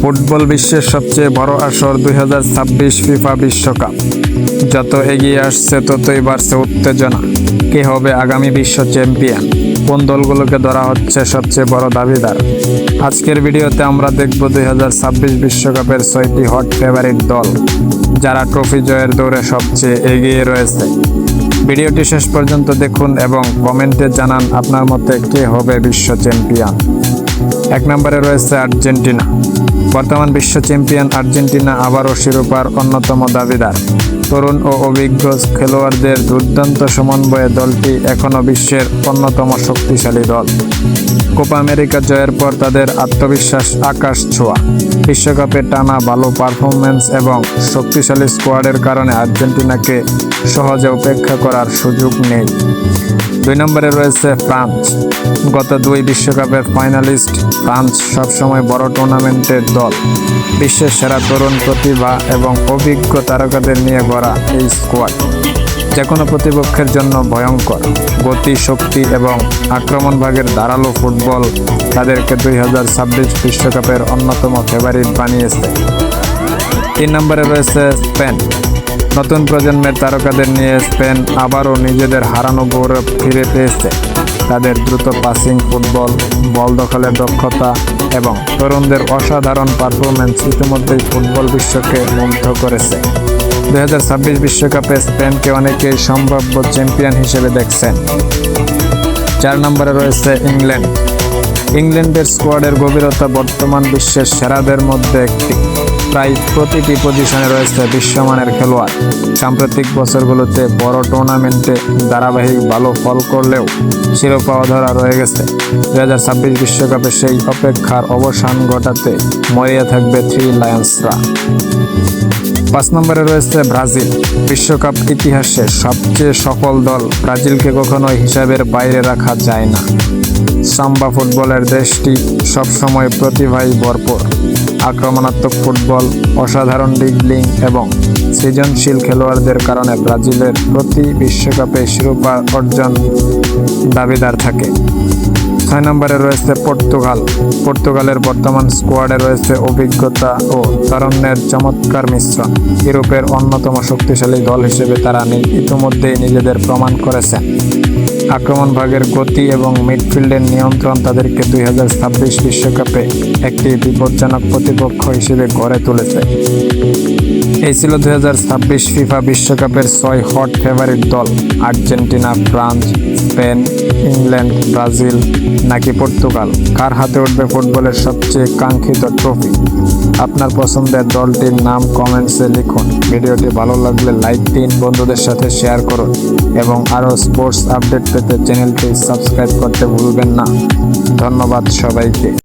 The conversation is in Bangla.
ফুটবল বিশ্বের সবচেয়ে বড় আসর 2026 ফিফা বিশ্বকাপ। যত এগিয়ে আসছে ততই বাড়ছে উত্তেজনা। কে হবে আগামী বিশ্ব চ্যাম্পিয়ন? কোন দলগুলোকে ধরা হচ্ছে সবচেয়ে বড় দাবিদার? আজকের ভিডিওতে আমরা দেখব 2026 বিশ্বকাপের 6টি হট ফেভারিট দল, যারা ট্রফি জয়ের দৌড়ে সবচেয়ে এগিয়ে রয়েছে। ভিডিওটি শেষ পর্যন্ত দেখুন এবং কমেন্টে জানান আপনার মতে কে হবে বিশ্ব চ্যাম্পিয়ন। 1 নম্বরে রয়েছে আর্জেন্টিনা। বর্তমান বিশ্ব চ্যাম্পিয়ন আর্জেন্টিনা আবারও শিরোপার অন্যতম দাবিদার। তরুণ ও অভিজ্ঞ খেলোয়াড়দের দুর্দান্ত সমন্বয়ে দলটি এখনও বিশ্বের অন্যতম শক্তিশালী দল। কোপা আমেরিকা জয়ের পর তাদের আত্মবিশ্বাস আকাশ ছোঁয়া। বিশ্বকাপে টানা ভালো পারফরম্যান্স এবং শক্তিশালী স্কোয়াডের কারণে আর্জেন্টিনাকে সহজে উপেক্ষা করার সুযোগ নেই। 2 নম্বরে রয়েছে ফ্রান্স। গত 2 বিশ্বকাপের ফাইনালিস্ট ফ্রান্স সবসময় বড় টুর্নামেন্টের দল। বিশ্বের সেরা তরুণ প্রতিভা এবং অভিজ্ঞ তারকাদের নিয়ে গড়া এই স্কোয়াড যে কোনো প্রতিপক্ষের জন্য ভয়ঙ্কর। গতি, শক্তি এবং আক্রমণ ভাগের ধারালো ফুটবল তাদেরকে 2026 বিশ্বকাপের অন্যতম ফেভারিট বানিয়েছে। 3 নম্বরে রয়েছে স্পেন। নতুন প্রজন্মের তারকাদের নিয়ে স্পেন আবারও নিজেদের হারানো গৌরব ফিরে পেয়েছে। তাদের দ্রুত পাসিং ফুটবল, বল দখলের দক্ষতা এবং তরুণদের অসাধারণ পারফরম্যান্স ইতিমধ্যেই ফুটবল বিশ্বকে মুগ্ধ করেছে। 2026 বিশ্বকাপে স্পেনকে অনেকেই সম্ভাব্য চ্যাম্পিয়ন হিসেবে দেখছেন। 4 নম্বরে রয়েছে ইংল্যান্ড। ইংল্যান্ডের স্কোয়াডের গভীরতা বর্তমান বিশ্বের সেরাদের মধ্যে একটি। প্রায় প্রতিটি পজিশনে রয়েছে বিশ্বমানের খেলোয়াড়। সাম্প্রতিক বছরগুলোতে বড় টুর্নামেন্টে ধারাবাহিক ভালো ফল করলেও শিরোপা অধরা রয়ে গেছে। 2026 বিশ্বকাপে সেই অপেক্ষার অবসান ঘটাতে মরিয়া থাকবে 3 লায়ন্সরা। 5 নম্বরে রয়েছে ব্রাজিল। বিশ্বকাপ ইতিহাসে সবচেয়ে সফল দল ব্রাজিলকে কখনোই হিসাবের বাইরে রাখা যায় না। সাম্বা ফুটবলের দেশটি সবসময় প্রতিভায় ভরপুর। আক্রমণাত্মক ফুটবল, অসাধারণ ড্রিবলিং এবং সৃজনশীল খেলোয়াড়দের কারণে ব্রাজিলের প্রতি বিশ্বকাপে শিরোপা অর্জন দাবিদার থাকে। 6 নম্বরে রয়েছে পর্তুগাল। পর্তুগালের বর্তমান স্কোয়াডে রয়েছে অভিজ্ঞতা ও তারুণ্যের চমৎকার মিশ্রণ। ইউরোপের অন্যতম শক্তিশালী দল হিসেবে তারা ইতিমধ্যেই নিজেদের প্রমাণ করেছেন। আক্রমণ ভাগের গতি এবং মিডফিল্ডের নিয়ন্ত্রণ তাদেরকে 2026 বিশ্বকাপে একটি বিপজ্জনক প্রতিপক্ষ হিসেবে গড়ে তুলেছে। এই ছিল 2026 ফিফা বিশ্বকাপের 6 হট ফেভারিট দল। Argentina, France, Spain, England, Brazil নাকি পর্তুগাল? কার হাতে উঠবে ফুটবলের সবচেয়ে কাঙ্ক্ষিত ট্রফি? আপনার পছন্দের দলটির নাম কমেন্টসে লিখুন। ভিডিওটি ভালো লাগলে লাইক দিন, বন্ধুদের সাথে শেয়ার করুন এবং আরও স্পোর্টস আপডেট পেতে চ্যানেলটি সাবস্ক্রাইব করতে ভুলবেন না। ধন্যবাদ সবাইকে।